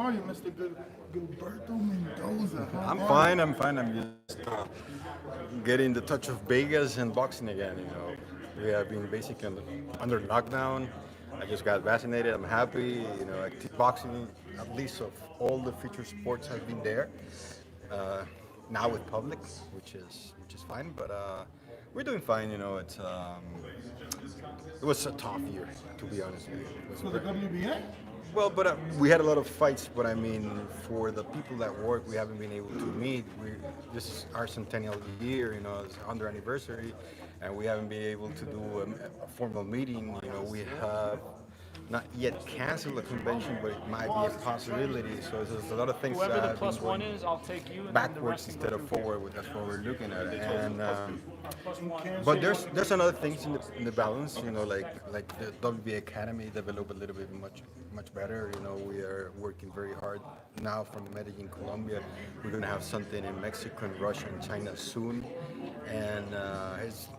are you, Mr. Gilberto Mendoza? I'm fine. I'm fine. I'm just getting the touch of Vegas and boxing again. We have been basically under lockdown. I just got vaccinated. I'm happy. Active boxing, at least of all the featured sports, has been there. Uh, Now with public, which is fine. But we're doing fine. It was a tough year, to be honest with you. It was For the WBA? well, but we had a lot of fights. But I mean, for the people that work, we haven't been able to meet. This is our centennial year, it's 100th anniversary, and we haven't been able to do a formal meeting. We have not yet canceled the convention, but it might be a possibility. So there's a lot of things Whoever that the have plus been one going is, I'll take you. And backwards then the instead of rest can go forward. That's what we're looking at. And plus one. but there's another things in the balance. Like the WBA Academy developed a little bit much better. We are working very hard now from Medellin, Colombia. We're gonna have something in Mexico and Russia and China soon, and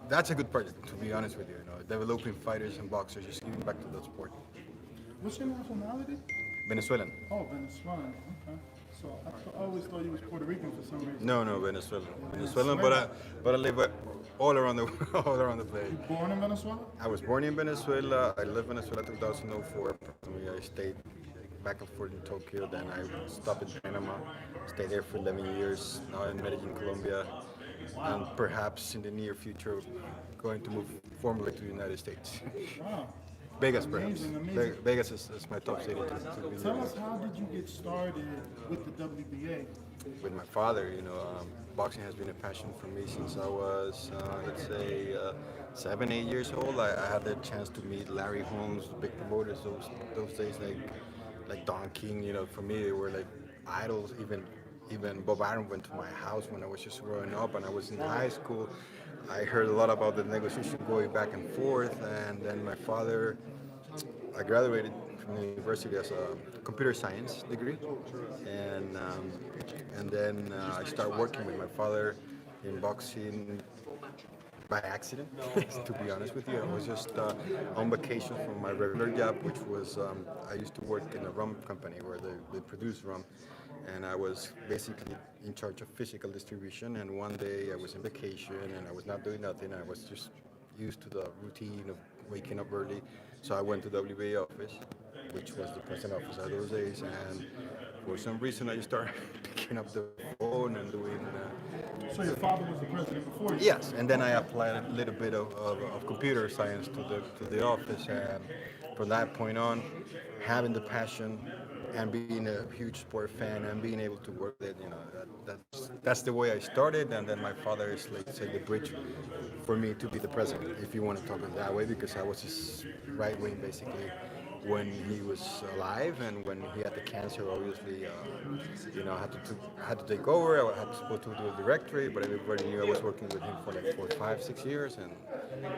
that's a good project, to be honest with you. Developing fighters and boxers, just giving back to the sport. What's your nationality? Venezuelan. Oh, Venezuelan. Okay. So I always thought you was Puerto Rican for some reason. No, Venezuelan. But I live all around the all around the place. You born in Venezuela? I was born in Venezuela. I lived in Venezuela 2004. I stayed back and forth in Tokyo. Then I stopped in Panama. Stayed there for 11 years. Now in Medellin, Colombia, and perhaps in the near future, going to move formally to the United States. Wow. Vegas, perhaps. Amazing. Vegas is my top city to be Tell living. us, how did you get started with the WBA? With my father. Boxing has been a passion for me since I was, let's say, 7, 8 years old. I had the chance to meet Larry Holmes, the big promoters those days, like Don King. For me, they were like idols. Even Bob Arum went to my house when I was just growing up, and I was in high school. I heard a lot about the negotiation going back and forth, and then my father, I graduated from the university as a computer science degree, and then I started working with my father in boxing by accident. To be honest with you, I was just on vacation from my regular job, which was I used to work in a rum company where they produce rum, and I was basically in charge of physical distribution. And one day I was on vacation and I was not doing nothing. I was just used to the routine of waking up early. So I went to WBA office, which was the president office at those days, and for some reason I just started picking up the phone and doing. So your father was the president before you? Yes, and then I applied a little bit of computer science to the office, and from that point on, having the passion and being a huge sport fan and being able to work it, that's the way I started. And then my father is, like, say, the bridge for me to be the president, if you want to talk it that way, because I was his right wing basically when he was alive, and when he had the cancer, obviously, I had to take over. I had to supposed to do a directory, but everybody knew I was working with him for like 4, 5, 6 years, and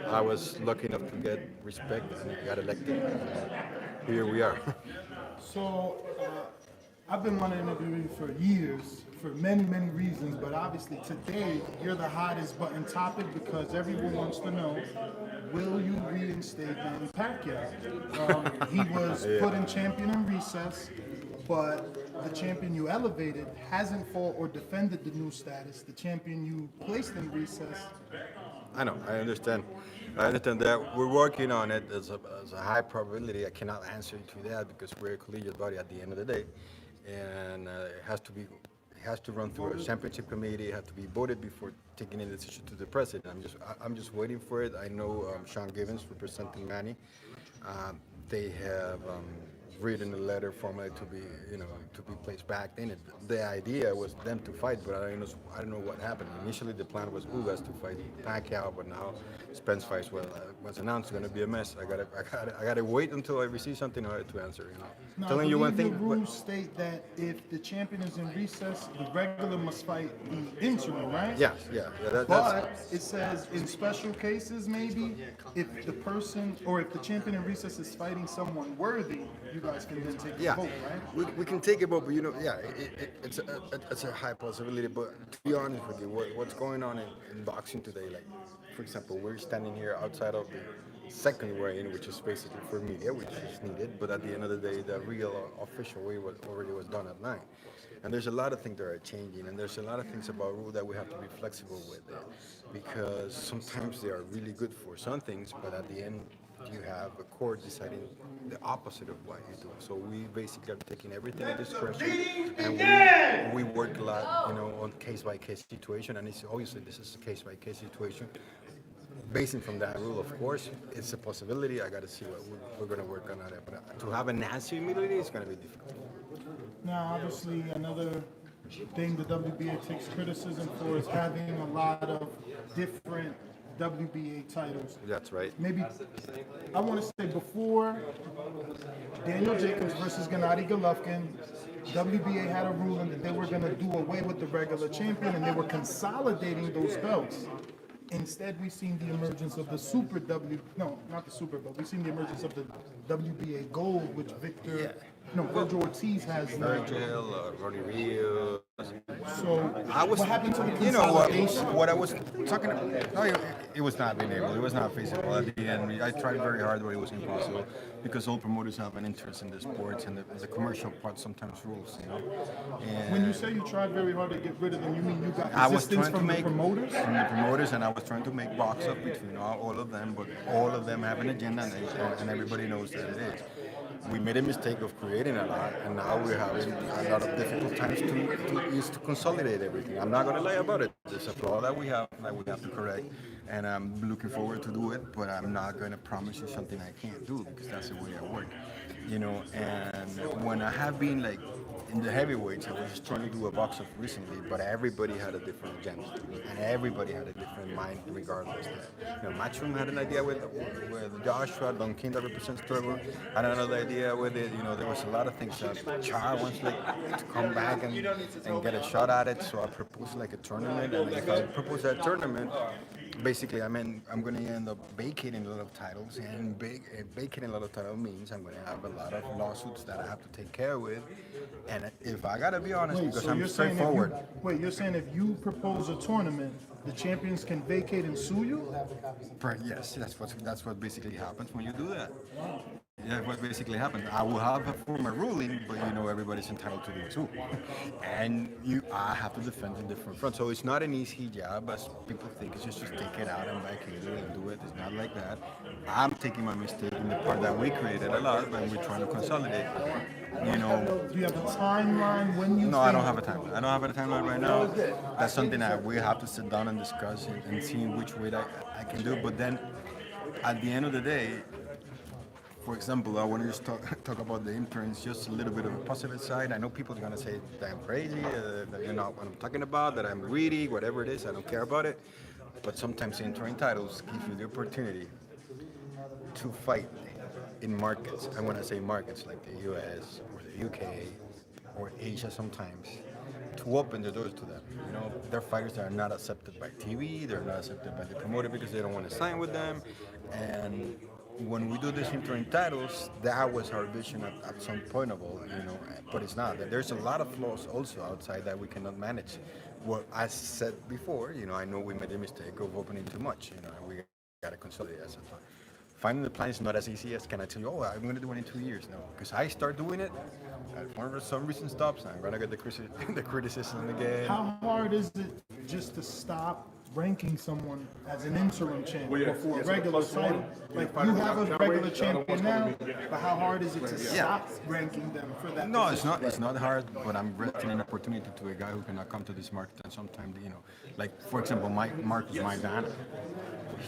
I was lucky enough to get respect and I got elected. And here we are. So I've been wanting to interview you for years, for many, many reasons, but obviously today you're the hottest button topic because everyone wants to know, will you reinstate Manny Pacquiao? He was put in champion in recess, but the champion you elevated hasn't fought or defended the new status. The champion you placed in recess. I know, I understand. I understand that. We're working on it. There's a high probability. I cannot answer to that because we're a collegiate body at the end of the day, and it has to run through a championship committee. It has to be voted before taking any decision to the president. I'm just waiting for it. I know Sean Givens representing Manny. They have written a letter formally to be placed back in it. The idea was them to fight, but I don't know what happened. Initially, the plan was Ugás to fight Pacquiao, but now Spence fights was announced. It's going to be a mess. I gotta wait until I receive something in order to answer. Now, Telling you one thing. The rules state that if the champion is in recess, the regular must fight the interim, right? Yeah. But it says in special cases, maybe if the person or if the champion in recess is fighting someone worthy, you guys can then take the vote, right? We can take a vote, but it's a high possibility. But to be honest with you, what's going on in boxing today? Like, for example, we're standing here outside of second way in, which is basically for media, which is needed. But at the end of the day, the real official way was done at 9. And there's a lot of things that are changing, and there's a lot of things about rule that we have to be flexible with it, because sometimes they are really good for some things, but at the end you have a court deciding the opposite of what you do. So we basically are taking everything in discretion, and we work a lot, on case by case situation, and it's obviously this is a case by case situation. Basing from that rule, of course, it's a possibility. I got to see what we're going to work on it. But to have an answer immediately is going to be difficult. Now, obviously, another thing the WBA takes criticism for is having a lot of different WBA titles. That's right. Maybe I want to say before Daniel Jacobs versus Gennady Golovkin, WBA had a ruling that they were going to do away with the regular champion and they were consolidating those belts. Instead, we've seen the emergence of the Super no, not the Super, but we've seen the emergence of the WBA Gold, which Virgil Ortiz has now. Virgil, Ronnie Rios. So, what happened to the consolidation? What I was talking about, no, it was not being able, it was not feasible at the end. I tried very hard, but it was impossible because all promoters have an interest in the sports, and the commercial part sometimes rules, And When you say you tried very hard to get rid of them, you mean you got I was resistance trying to from the make promoters? From the promoters, and I was trying to make box up between all of them, but all of them have an agenda, and everybody knows that it is. We made a mistake of creating a lot, and now we're having a lot of difficult times to consolidate everything. I'm not going to lie about it. There's a flaw that we have to correct, and I'm looking forward to do it, but I'm not going to promise you something I can't do, because that's the way I work. And when I have been like in the heavyweights, I was just trying to do a box-off recently, but everybody had a different agenda, and everybody had a different mind regardless. Matchroom had an idea with Joshua, Don King that represents Trevor, had another idea with it. There was a lot of things that Char wants to come back and get a shot at it, so I proposed like a tournament, and if I propose that tournament, basically, I'm going to end up vacating a lot of titles, and vacating a lot of titles means I'm going to have a lot of lawsuits that I have to take care with. And if I got to be honest, because so I'm straightforward. You're saying if you propose a tournament, the champions can vacate and sue you? Yes, that's what basically happens when you do that. Yeah, what basically happened. I will have a formal ruling, but everybody's entitled to do it too. And I have to defend in different fronts. So it's not an easy job as people think. It's just take it out and back it and do it. It's not like that. I'm taking my mistake in the part that we created a lot, and we're trying to consolidate. Do you have a timeline when you? No, I don't have a timeline. I don't have a timeline right now. That's something that we have to sit down and discuss and see in which way I can do. But then, at the end of the day, for example, I want to just talk about the interns, just a little bit of a positive side. I know people are going to say that I'm crazy, that you're not what I'm talking about, that I'm greedy, whatever it is, I don't care about it. But sometimes interim titles give you the opportunity to fight in markets. And when I say markets, like the US or the UK or Asia sometimes, to open the doors to them. They're fighters that are not accepted by TV, they're not accepted by the promoter because they don't want to sign with them. And when we do these interim titles, that was our vision at some point of all, but it's not. There's a lot of flaws also outside that we cannot manage. Well, as said before, I know we made a mistake of opening too much, and we got to consolidate as a time. Finding the plan is not as easy as can I tell you, I'm going to do it in 2 years. No, because I start doing it, for some reason stops, I'm going to get the criticism again. How hard is it just to stop ranking someone as an interim champion for a regular title? Like, you have a regular champion now, but how hard is it to stop ranking them for that? No, position? It's not hard, but I'm granting an opportunity to a guy who cannot come to this market, and sometimes, like, for example, Marcus Maidana,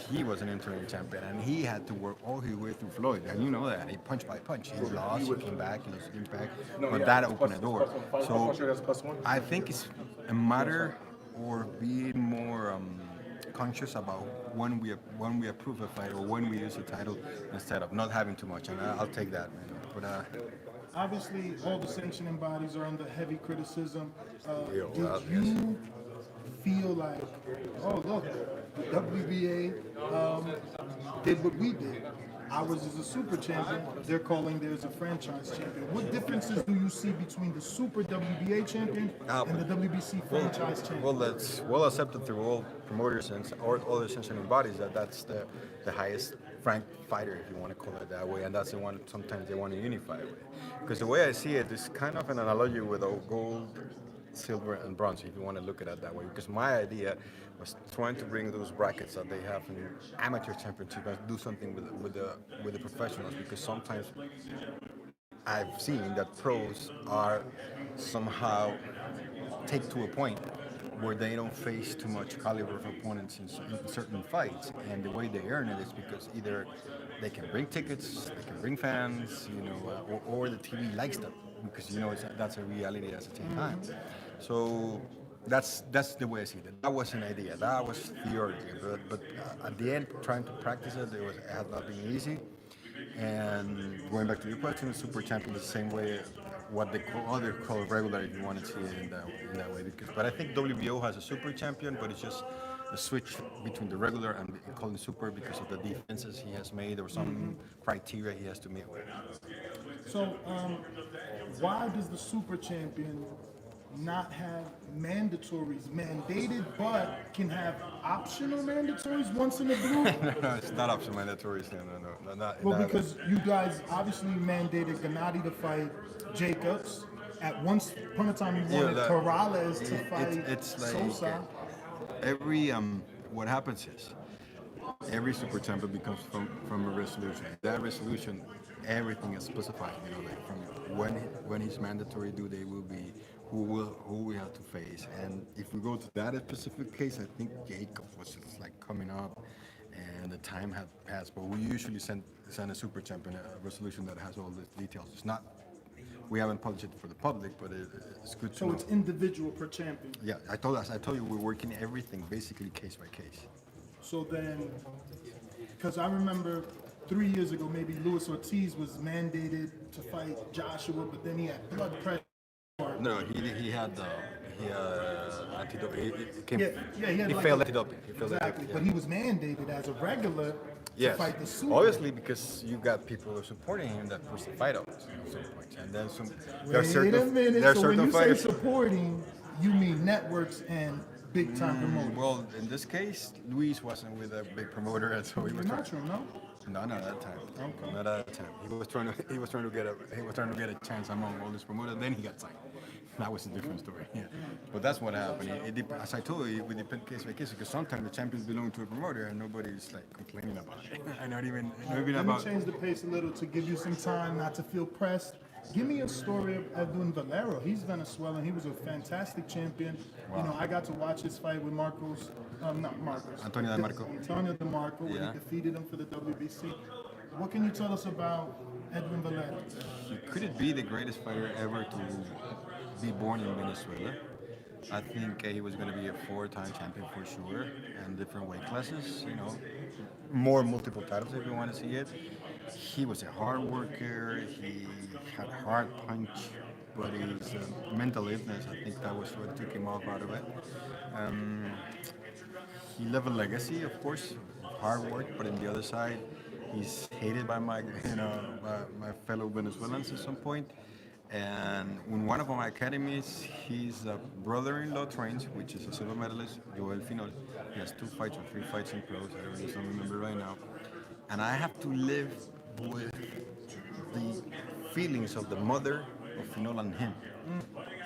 he was an interim champion, and he had to work all his way through Floyd, and you know that, he punch by punch, he lost, he came back, he lost impact, but that opened the door. So I think it's a matter or being more conscious about when we approve a fight or when we use a title instead of not having too much, and I'll take that. But obviously, all the sanctioning bodies are under heavy criticism. Did well, you feel like, oh look, the WBA did what we did? Ours is a super champion. They're calling theirs a franchise champion. What differences do you see between the super WBA champion and the WBC franchise champion? Well, that's well accepted through all promoters and all the sanctioning bodies that's the highest frank fighter, if you want to call it that way, and that's the one sometimes they want to unify with. Because the way I see it is kind of an analogy with gold, silver, and bronze, if you want to look at it that way. Because my idea was trying to bring those brackets that they have in amateur championship and do something with the professionals. Because sometimes I've seen that pros are somehow take to a point where they don't face too much caliber of opponents in certain fights, and the way they earn it is because either they can bring tickets, they can bring fans, or the TV likes them because that's a reality at the same time. So that's the way I see it. That was an idea, that was theory, but at the end, trying to practice it, it has not been easy. And going back to your question, the super champion is the same way what they call regular, if you want to see it in that way. But I think WBO has a super champion, but it's just a switch between the regular and calling super because of the defenses he has made or some criteria he has to meet with. So, why does the super champion not have mandatories mandated, but can have optional mandatories once in a blue? No, it's not optional mandatories. No, not. Well, because you guys obviously mandated Gennady to fight Jacobs. At once upon a time, you wanted Corrales to fight it's like Sosa. What happens is every super champion becomes from a resolution. That resolution, everything is specified. Like from when his mandatory due date will be, who we have to face. And if we go to that specific case, I think Jacob was just like coming up, and the time had passed. But we usually send a super champion a resolution that has all the details. It's not. We haven't published it for the public, but it's good to know. So it's individual per champion. Yeah, I told you we're working everything basically case by case. So then, because I remember 3 years ago, maybe Luis Ortiz was mandated to fight Joshua, but then he had blood pressure. No, he had anti-doping. He like failed anti-doping. Exactly, but he was mandated as a regular to fight the super. Obviously, because you got people who are supporting him that push the fight out at some point, and then Wait a minute. So when you say fighters. supporting, you mean networks and big time promoters? Well, in this case, Luis wasn't with a big promoter, and so he was Not true, no? No, not at that time. Okay. Not at that time. He was trying to get a chance among all these promoters. Then he got signed. That was a different story. Yeah. But that's what happened. As I told you, it would depend case by case because sometimes the champions belong to a promoter and nobody's like complaining about it. And not even Let me change the pace a little to give you some time not to feel pressed. Give me a story of Edwin Valero. He's Venezuelan. He was a fantastic champion. Wow. I got to watch his fight with Antonio DeMarco when he defeated him for the WBC. What can you tell us about Edwin Valero? Could it be the greatest fighter ever to be born in Venezuela? I think he was going to be a 4-time champion for sure, and different weight classes. More multiple titles if you want to see it. He was a hard worker. He had hard punch, but his mental illness, I think that was what took him off out of it. He left a legacy, of course, hard work, but on the other side, he's hated by my fellow Venezuelans at some point. And in one of my academies, his brother-in-law trains, which is a silver medalist, Joel Finol. He has 2 fights or 3 fights in pros. I really don't remember right now. And I have to live with the feelings of the mother of Finol and him,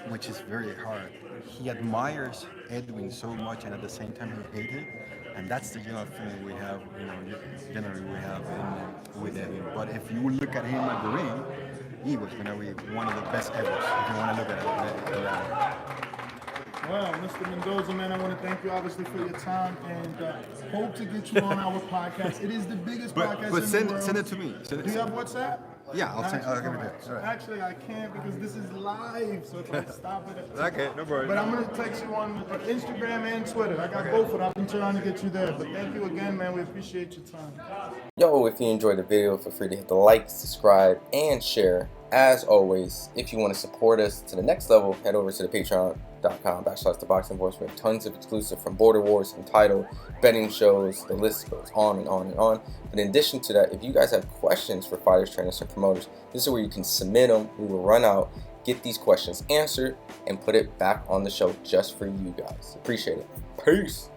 which is very hard. He admires Edwin so much, and at the same time he hates it. And that's the general feeling we have, generally we have with Edwin. But if you look at him at the ring, he was going to be one of the best ever, if you want to look at it. Well, Mr. Mendoza, man, I want to thank you obviously for your time and hope to get you on our podcast. It is the biggest podcast but in send, the world. send it to me. Do you have WhatsApp? Yeah, I'll give it to you. Right. Actually, I can't because this is live, so if I stop it. Okay, no problem. But I'm going to text you on Instagram and Twitter. I got both of them. I've been trying to get you there. But thank you again, man. We appreciate your time. Yo, if you enjoyed the video, feel free to hit the like, subscribe, and share. As always, if you want to support us to the next level, head over to the patreon.com/ThaBoxingVoice. We have tons of exclusive from Border Wars, Entitled, betting shows, the list goes on and on and on. But in addition to that, if you guys have questions for fighters, trainers, and promoters, this is where you can submit them. We will run out, get these questions answered, and put it back on the show just for you guys. Appreciate it. Peace.